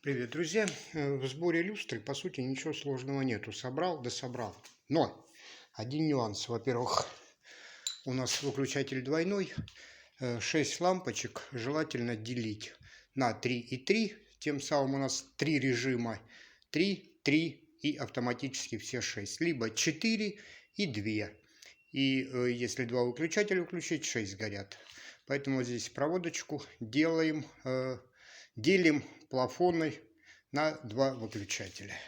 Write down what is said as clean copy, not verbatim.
Привет, друзья! В сборе люстры, по сути, ничего сложного нету. Собрал, да собрал. Но один нюанс. Во-первых, у нас выключатель двойной. 6 лампочек желательно делить на 3 и 3. Тем самым у нас 3 режима. 3, 3 и автоматически все 6. Либо 4 и 2. И если 2 выключателя включить, 6 горят. Поэтому здесь проводочку делим плафоны на 2 выключателя.